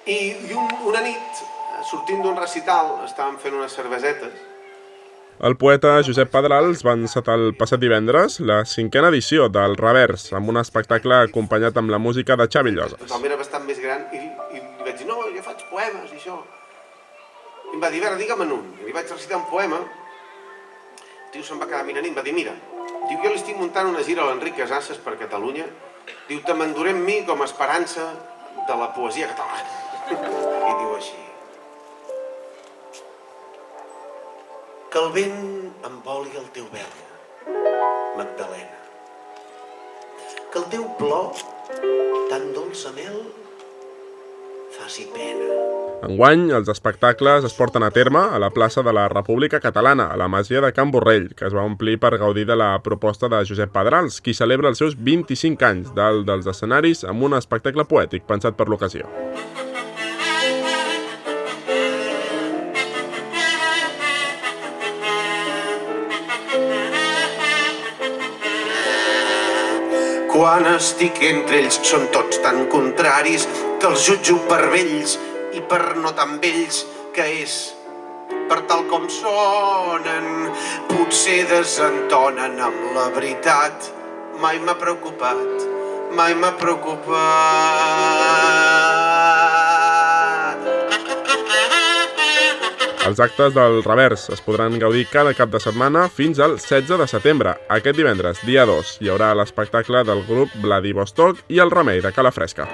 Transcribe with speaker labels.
Speaker 1: I una nit, sortint d'un recital, estàvem fent unes cervesetes.
Speaker 2: El poeta Josep Pedrals va encetar el passat divendres la 5a edició del Revers, amb un espectacle acompanyat amb la música de Xavi Lloses.
Speaker 1: Tothom era bastant més gran i li vaig dir, no, jo faig poemes i això. I em va dir, a veure, digue'm en un. I li vaig recitar un poema. El tio se'm va quedar mirant i em va dir, mira, diu, jo li estic muntant una gira a l'Enric Casasses per Catalunya. Diu, te m'enduré amb mi com a esperança de la poesia catalana. I diu així. Que el vent emboli el teu vel, Magdalena. Que el teu plor, tan dolça mel, faci pena.
Speaker 2: Enguany, els espectacles es porten a terme a la plaça de la República Catalana, a la masia de Can Borrell, que es va omplir per gaudir de la proposta de Josep Pedrals, qui celebra els seus 25 anys dalt dels escenaris amb un espectacle poètic pensat per l'ocasió.
Speaker 1: Quan estic entre ells són tots tan contraris que els jutjo per vells i per no tan vells, que és per tal com sonen, potser desentonen amb la veritat. Mai m'ha preocupat, mai m'ha preocupat.
Speaker 2: Els actes del Revers es podran gaudir cada cap de setmana fins al 16 de setembre. Aquest divendres, dia 2, hi haurà l'espectacle del grup Vladivostok i el Remei de Calafresca.